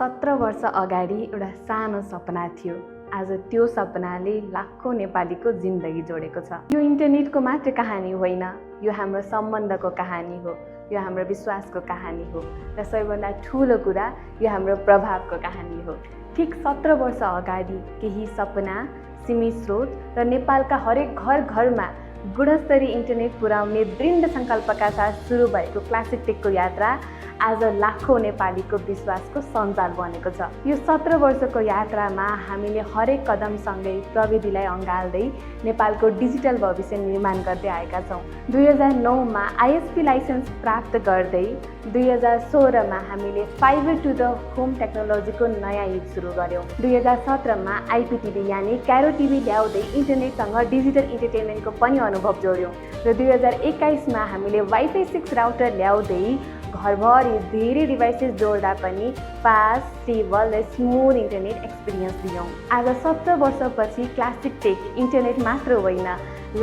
17 वर्ष अगाडि एउटा सानो सपना थियो। आज त्यो सपनाले लाखौं नेपालीको जिन्दगी जोडेको छ। यो इन्टरनेटको मात्र कहानी होइन, यो हाम्रो सम्बन्धको कहानी हो, यो हाम्रो विश्वासको कहानी हो र सबैभन्दा ठुलो कुरा यो हाम्रो प्रभावको कहानी हो। ठिक 17 वर्ष अगाडि केही सपना, सीमित स्रोत र नेपालका हरेक घरमा गुणस्तरीय इन्टरनेट पुर्याउने दृढ सङ्कल्पका साथ सुरु भएको क्लासिक टेकको यात्रा आज लाखौं नेपालीको विश्वासको सञ्जाल बनेको छ। यो 17 वर्षको यात्रामा हामीले हरेक कदमसँगै प्रविधिलाई अँगाल्दै नेपालको डिजिटल भविष्य निर्माण गर्दै आएका छौँ। 2009मा आइएसपी लाइसेन्स प्राप्त गर्दै 2016मा हामीले फाइबर टु द होम टेक्नोलोजीको नयाँ युग सुरु गर्यौँ। 2017मा आइपीटिभी यानि क्यारो टिभी ल्याउँदै इन्टरनेटसँग डिजिटल इन्टरटेनमेन्टको पनि अनुभव जोड्यौँ र 2021मा हामीले वाइफाई 6 राउटर ल्याउँदै घरभरि धेरै डिभाइसेस जोड्दा पनि फास्ट, स्टेबल र स्मुथ इन्टरनेट एक्सपिरियन्स दियौँ। आज 17 वर्षपछि क्लासिक टेक इन्टरनेट मात्र होइन,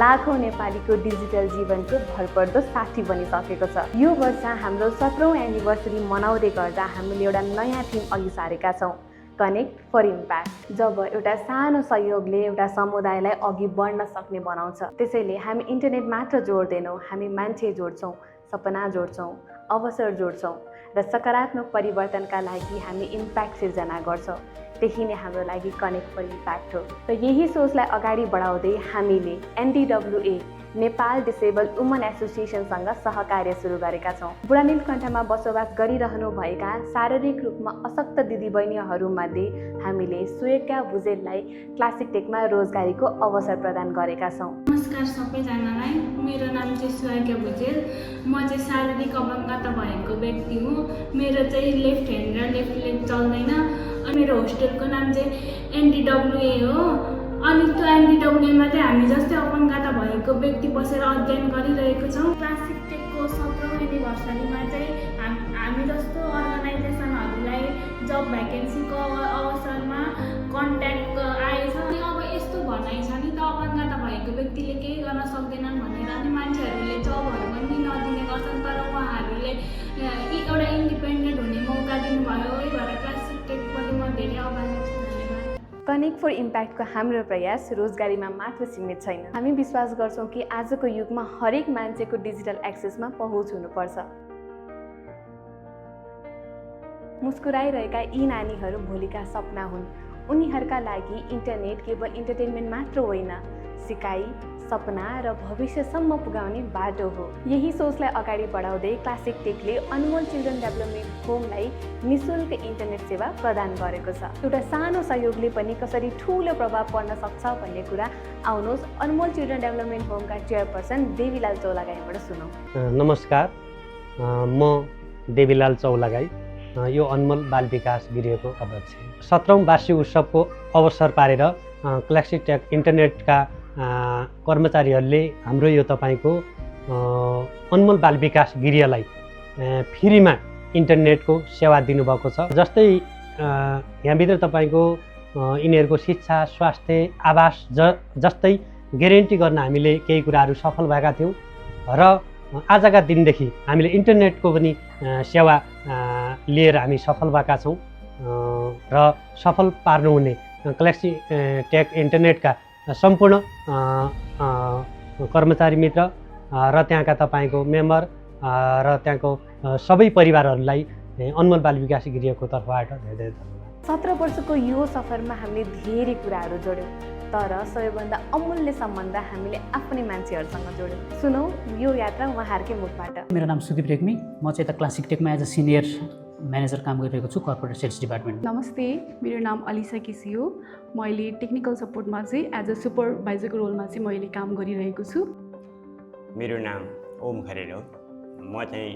लाखौं नेपालीको डिजिटल जीवनको भरपर्दो साथी बनिसकेको छ। यो वर्ष हाम्रो 17औं एनिभर्सरी मनाउँदै गर्दा हामीले एउटा नयाँ थीम अघि सारेका छौँ, कनेक्ट फर इम्प्याक्ट। जब एउटा सानो सहयोगले एउटा समुदायलाई अघि बढ्न सक्ने बनाउँछ, त्यसैले हामी इन्टरनेट मात्र जोड्दैनौँ, हामी मान्छे जोड्छौँ, सपना जोड्छौँ, अवसर जोड्छौँ र सकारात्मक परिवर्तनका लागि हामी इम्प्याक्ट सिर्जना गर्छौँ। त्यही नै हाम्रो लागि कनेक्ट फर इम्प्याक्ट हो। र यही सोचलाई अगाडि बढाउँदै हामीले एनडीडब्ल्यूए नेपाल डिसेबल वुमन एसोसिएसनसँग सहकार्य सुरु गरेका छौँ। बुढा नीलकण्ठमा बसोबास गरिरहनु भएका शारीरिक रूपमा अशक्त दिदीबहिनीहरूमध्ये हामीले सुएका भुजेललाई क्लासिक टेकमा रोजगारीको अवसर प्रदान गरेका छौँ। नमस्कार सबैजनालाई, मेरो नाम चाहिँ सुएका भुजेल। म चाहिँ शारीरिक अपाङ्गता भएको व्यक्ति हुँ। मेरो चाहिँ लेफ्ट ह्यान्ड र लेफ्ट लेग चल्दैन। अनि मेरो होस्टेलको नाम चाहिँ एनडीडब्ल्यूए हो। अनि त्यो एनडीडब्ल्यूएमा चाहिँ हामी जस्तै अपाङ्गता भएको व्यक्ति बसेर अध्ययन गरिरहेको छौँ। क्लासिक टेकको 17औं एनिभर्सरीमा चाहिँ हामी जस्तो अर्गनाइजेसनहरूलाई जब भ्याकेन्सीको अवसरमा कन्ट्याक्ट आएछ। अनि अब यस्तो भनाइ छ नि त, अपाङ्गता भएको व्यक्तिले केही गर्न सक्दैनन् भनेर अनि मान्छेहरूले जबहरू पनि नदिने गर्छन्, तर उहाँहरूले एउटा इन्डिपेन्डेन्ट हुने मौका दिनुभयो। यही भएर क्लासिक टेकप्रति म धेरै आभारी छु। कनेक्ट फर इम्प्याक्टको हाम्रो प्रयास रोजगारीमा मात्र सीमित छैन। हामी विश्वास गर्छौँ कि आजको युगमा हरेक मान्छेको डिजिटल एक्सेसमा पहुँच हुनुपर्छ। मुस्कुराइरहेका यी नानीहरू भोलिका सपना हुन्। उनीहरूका लागि इन्टरनेट केवल इन्टरटेनमेन्ट मात्र होइन, सिकाइ, सपना र भविष्यसम्म पुगाउने बाटो हो। यही सोचलाई अगाडि बढाउँदै क्लासिक टेकले अनमोल चिल्ड्रेन डेभलपमेन्ट होमलाई निःशुल्क इन्टरनेट सेवा प्रदान गरेको छ। एउटा सानो सहयोगले पनि कसरी ठुलो प्रभाव पर्न सक्छ भन्ने कुरा आउनुहोस् अनमोल चिल्ड्रेन डेभलपमेन्ट होमका चेयरपर्सन देवीलाल चौलागाईबाट सुनौँ। नमस्कार, म देवीलाल चौलागाई, यो अनमोल बाल विकास गृहको अध्यक्ष। 17औं वार्षिक उत्सवको अवसर पारेर क्लासिक टेक इन्टरनेटका कर्मचारीहरूले हाम्रो यो तपाईँको अनमोल बाल विकास गृहलाई फ्रीमा इन्टरनेटको सेवा दिनुभएको छ। जस्तै यहाँभित्र तपाईँको यिनीहरूको शिक्षा, स्वास्थ्य, आवास जस्तै ग्यारेन्टी गर्न हामीले केही कुराहरू सफल भएका थियौँ र आजका दिनदेखि हामीले इन्टरनेटको पनि सेवा लिएर हामी सफल भएका छौँ र सफल पार्नुहुने क्लासिक टेक इन्टरनेटका सम्पूर्ण कर्मचारी मित्र र त्यहाँका तपाईँको मेम्बर र त्यहाँको सबै परिवारहरूलाई अनमोल बाल विकास गृहको तर्फबाट धेरै धेरै धन्यवाद। 17 वर्षको यो सफरमा हामीले धेरै कुराहरू जोड्यौँ, तर सबैभन्दा अमूल्य सम्बन्ध हामीले आफ्नै मान्छेहरूसँग जोड्यौँ। सुनौ यो यात्रा उहाँहरूकै मुखबाट। मेरो नाम सुदीप रेग्मी, म चाहिँ यता क्लासिक टेकमा एज अ सिनियर म्यानेजर काम गरिरहेको छु, कर्पोरेट सेल्स डिपार्टमेन्ट। नमस्ते, मेरो नाम अलिसा केसी हो। म अहिले टेक्निकल सपोर्टमा चाहिँ एज अ सुपरभाइजरको रोलमा चाहिँ म अहिले काम गरिरहेको छु। मेरो नाम ओम खरेल हो, म चाहिँ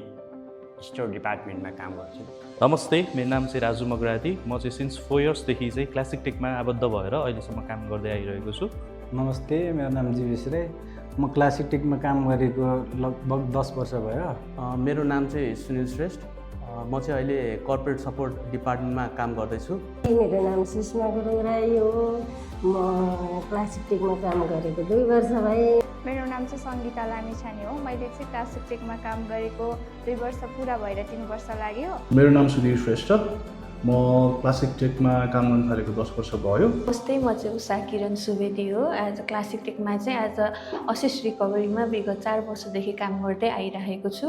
स्टोर डिपार्टमेन्टमा काम गर्छु। नमस्ते, मेरो नाम चाहिँ राजु मगराती, म चाहिँ सिन्स 4 इयर्सदेखि चाहिँ क्लासिक टेकमा आबद्ध भएर अहिलेसम्म काम गर्दै आइरहेको छु। नमस्ते, मेरो नाम जीवेश राई, म क्लासिक टेकमा काम गरेको लगभग 10 वर्ष भयो। मेरो नाम चाहिँ सुनिल श्रेष्ठ, म चाहिँ अहिले कर्पोरेट सपोर्ट डिपार्टमेन्टमा काम गर्दैछु। मेरो नाम सुषमा गुरुङ राई हो, म क्लासिक टेकमा काम गरेको 2 वर्ष भए। मेरो नाम चाहिँ सङ्गीता लामिछाने हो, मैले चाहिँ क्लासिक टेकमा काम गरेको 2 वर्ष पुरा भएर 3 वर्ष लाग्यो। मेरो नाम सुधीर श्रेष्ठ, म क्लासिक टेकमा काम गर्न थालेको 10 वर्ष भयो। जस्तै म चाहिँ उषा किरण सुवेदी हो। एज अ क्लासिक टेकमा चाहिँ एज अ असिस्ट रिकभरीमा विगत 4 वर्षदेखि काम गर्दै आइरहेको छु।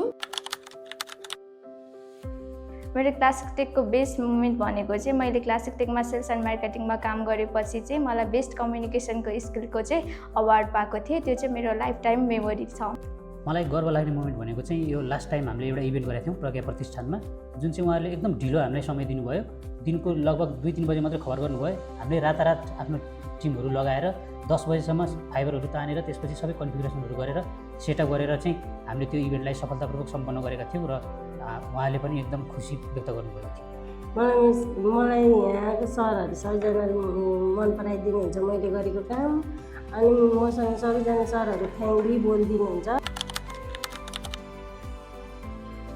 मेरो क्लासिक टेकको बेस्ट मुमेन्ट भनेको चाहिँ मैले क्लासिक टेकमा सेल्स एन्ड मार्केटिङमा काम गरेपछि चाहिँ मलाई बेस्ट कम्युनिकेसनको स्किलको चाहिँ अवार्ड पाएको थिएँ। त्यो चाहिँ मेरो लाइफ टाइम मेमोरी छ। मलाई गर्व लाग्ने मोमेन्ट भनेको चाहिँ यो लास्ट टाइम हामीले एउटा इभेन्ट गरेका थियौँ प्रज्ञा प्रतिष्ठानमा, जुन चाहिँ उहाँहरूले एकदम ढिलो हामीलाई समय दिनुभयो। दिनको लगभग 2-3 बजे मात्रै खबर गर्नुभयो। हामीले रातारात आफ्नो टिमहरू लगाएर 10 बजेसम्म फाइबरहरू तानेर त्यसपछि सबै कन्फिगरेसनहरू गरेर सेटअप गरेर चाहिँ हामीले त्यो इभेन्टलाई सफलतापूर्वक सम्पन्न गरेका थियौँ र उहाँले पनि एकदम खुसी व्यक्त गर्नुभएको थियो। मलाई यहाँको सरहरू सबैजनाले मन पराइदिनुहुन्छ मैले गरेको काम, अनि मसँग सबैजना सरहरू फ्रेन्डली बोलिदिनुहुन्छ।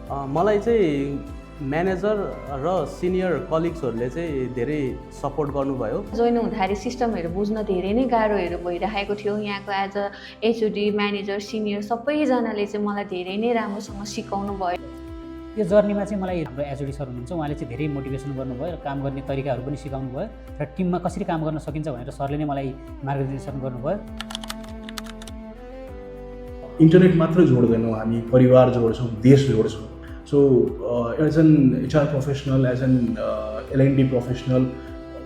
मलाई चाहिँ म्यानेजर र सिनियर कलिग्सहरूले चाहिँ धेरै सपोर्ट गर्नुभयो। जोइन हुँदाखेरि सिस्टमहरू बुझ्न धेरै नै गाह्रोहरू भइरहेको थियो। यहाँको as a HOD manager senior सबैजनाले चाहिँ मलाई धेरै नै राम्रोसँग सिकाउनु भयो। यो जर्नीमा चाहिँ मलाई हाम्रो एचओडी सर हुनुहुन्छ, उहाँले चाहिँ धेरै मोटिभेसन गर्नुभयो र काम गर्ने तरिकाहरू पनि सिकाउनु भयो र टिममा कसरी काम गर्न सकिन्छ भनेर सरले नै मलाई मार्गदर्शन गर्नुभयो। इन्टरनेट मात्र जोड्दैनौँ, हामी परिवार जोड्छौँ, देश जोड्छौँ। So as an HR professional, as an L&D professional,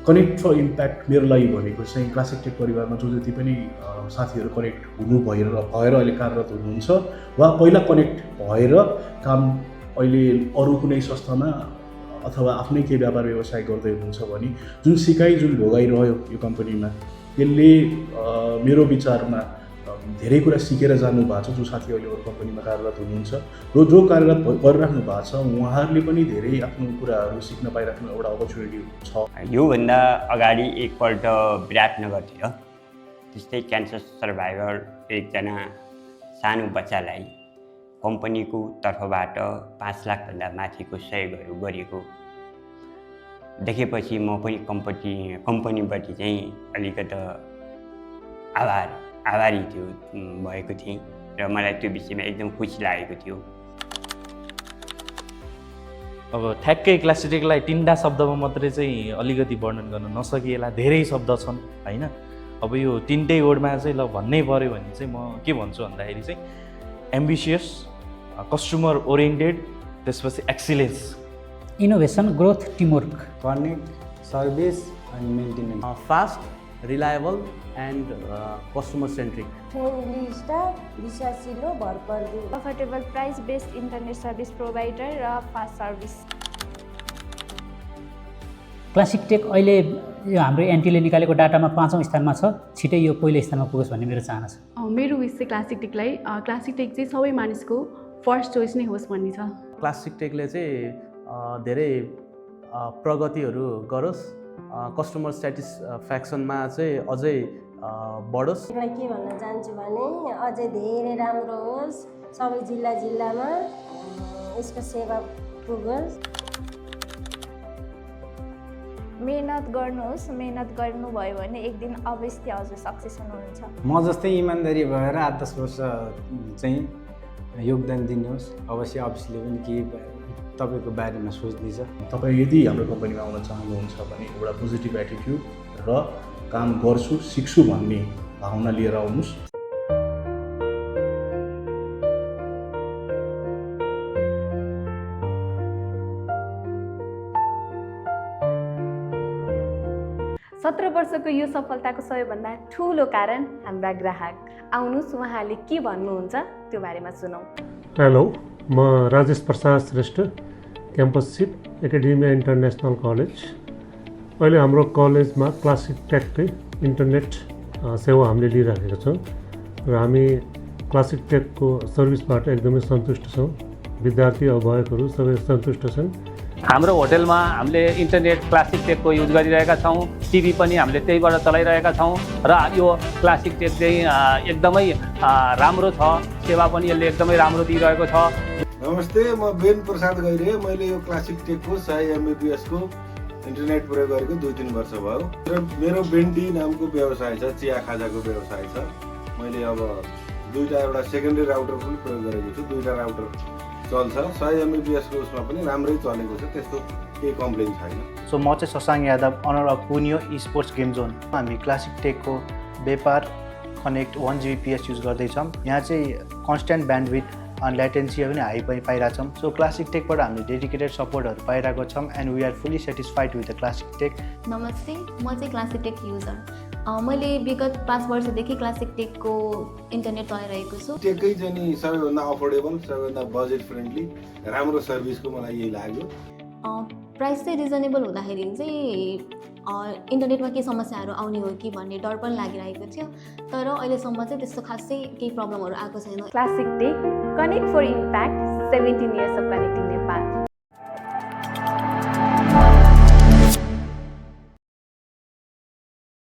connect for impact मेरो लागि भनेको चाहिँ क्लासिक टेक परिवारमा जो जति पनि साथीहरू कनेक्ट हुनु भएर अहिले कार्यरत हुनुहुन्छ वा पहिला कनेक्ट भएर काम अहिले अरू कुनै संस्थामा अथवा आफ्नै केही व्यापार व्यवसाय गर्दै हुनुहुन्छ भने जुन सिकाइ जुन भोगाइरह्यो यो कम्पनीमा, त्यसले मेरो विचारमा धेरै कुरा सिकेर जानु भएको छ। जो साथी अहिले अरू कम्पनीमा कार्यरत हुनुहुन्छ र जो कार्यरत गरिराख्नु भएको छ, उहाँहरूले पनि धेरै आफ्नो कुराहरू सिक्न पाइराख्नु एउटा अपर्च्युनिटी छ। योभन्दा अगाडि एकपल्ट विराटनगरतिर त्यस्तै क्यान्सर सर्भाइभर एकजना सानो बच्चालाई कम्पनीको तर्फबाट 5 लाखभन्दा माथिको सहयोगहरू गरेको देखेपछि म पनि कम्पनीबाट चाहिँ अलिकति आभारी भएको थिएँ र मलाई त्यो विषयमा एकदम खुसी लागेको थियो। अब ठ्याक्कै क्लासिक टेकलाई 3 शब्दमा मात्रै चाहिँ अलिकति वर्णन गर्न नसकिएला, धेरै शब्द छन् होइन। अब यो 3टै वर्डमा चाहिँ ल भन्नै पऱ्यो भने चाहिँ म के भन्छु भन्दाखेरि चाहिँ एम्बिसियस, कस्टमर ओरिएन्टेड, त्यसपछि excellence, innovation, growth, teamwork, connect, service and maintenance, fast, reliable and customer centric, friendly staff, विश्वासिलो, भरपर्दो, affordable price, best internet service provider र फास्ट सर्भिस। क्लासिक टेक अहिले यो हाम्रो एनटीले निकालेको डाटामा 5औं स्थानमा छ। छिटै यो पहिलो स्थानमा पुगोस् भन्ने मेरो चाहना छ। मेरो विश चाहिँ क्लासिक टेक चाहिँ सबै मानिसको फर्स्ट चोइस नै होस् भन्ने छ। क्लासिक टेकले चाहिँ धेरै प्रगतिहरू गरोस्, कस्टमर सेटिस्फ्याक्सनमा चाहिँ अझै बढोस्। के भन्न चाहन्छु भने अझै धेरै राम्रो होस्, सबै जिल्लामा यसको सेवा पुगोस्। मेहनत गर्नुहोस्, मेहनत गर्नुभयो भने एक दिन अवश्य हजुर सक्सेस हुनुहुन्छ। म जस्तै इमान्दारी भएर 8-10 वर्ष चाहिँ योगदान दिनुहोस्। अवश्य अफिसले पनि केही तपाईँको बारेमा सोच्दैछ। तपाईँ यदि हाम्रो कम्पनीमा आउन चाहनुहुन्छ भने एउटा पोजिटिभ एटिट्युड र काम गर्छु सिक्छु भन्ने भावना लिएर आउनुहोस्। सत्र वर्षको यो सफलताको सबैभन्दा ठुलो कारण हाम्रा ग्राहक। आउनुहोस् उहाँले के भन्नुहुन्छ त्यो बारेमा सुनौँ। हेलो, म Rajesh Prasad Shrestha, campus chief, Academia International College. अहिले हाम्रो कलेजमा क्लासिक टेककै इन्टरनेट सेवा हामीले लिइराखेका छौँ र हामी क्लासिक टेकको सर्भिसबाट एकदमै सन्तुष्ट छौँ। विद्यार्थी अभिभावकहरू सबै सन्तुष्ट छन्। हाम्रो होटलमा हामीले इन्टरनेट क्लासिक टेकको युज गरिरहेका छौँ। टिभी पनि हामीले त्यहीबाट चलाइरहेका छौँ र यो क्लासिक टेक चाहिँ एकदमै राम्रो छ। सेवा पनि यसले एकदमै राम्रो दिइरहेको छ। नमस्ते, म बेन प्रसाद गैरे। मैले यो क्लासिक टेकको साई MBPS को इन्टरनेट प्रयोग गरेको 2-3 वर्ष भयो र मेरो बेन्डी नामको व्यवसाय छ, चिया खाजाको व्यवसाय छ। मैले अब एउटा सेकेन्डरी राउटर पनि प्रयोग गरेको छु। 2टा राउटर चल्छ। साई MBPS को उसमा पनि राम्रै चलेको छ, त्यस्तो केही कम्प्लेन छैन। सो म चाहिँ शशाङ्क यादव, अनर अफ पुनियो स्पोर्ट्स गेम जोन। हामी क्लासिक टेकको व्यापार कनेक्ट 1 Gbps युज गर्दैछौँ। यहाँ चाहिँ कन्स्ट्यान्ट ब्यान्डविथ अनि ल्याटेन्सी पनि हाई पाइरहेछौँ। सो क्लासिक टेकबाट हामीले डेडिकेटेड सपोर्टहरू पाइरहेको छौँ and we are fully satisfied with the Classic Tech. नमस्ते, म चाहिँ क्लासिक टेक युजर। मैले विगत 5 वर्षदेखि क्लासिक टेकको इन्टरनेट चलाइरहेको छु। टेकै चाहिँ नि सबैभन्दा अफोर्डेबल, सबैभन्दा बजेट फ्रेन्डली, राम्रो सर्भिसको मलाई यही लाग्यो। प्राइस चाहिँ रिजनेबल हुँदाखेरि चाहिँ इन्टरनेटमा केही समस्याहरू आउने हो कि भन्ने डर पनि लागिरहेको थियो, तर अहिलेसम्म चाहिँ त्यस्तो खासै केही प्रब्लमहरू आएको छैन। Classic Tech, connect for impact, 17 years of connecting Nepal.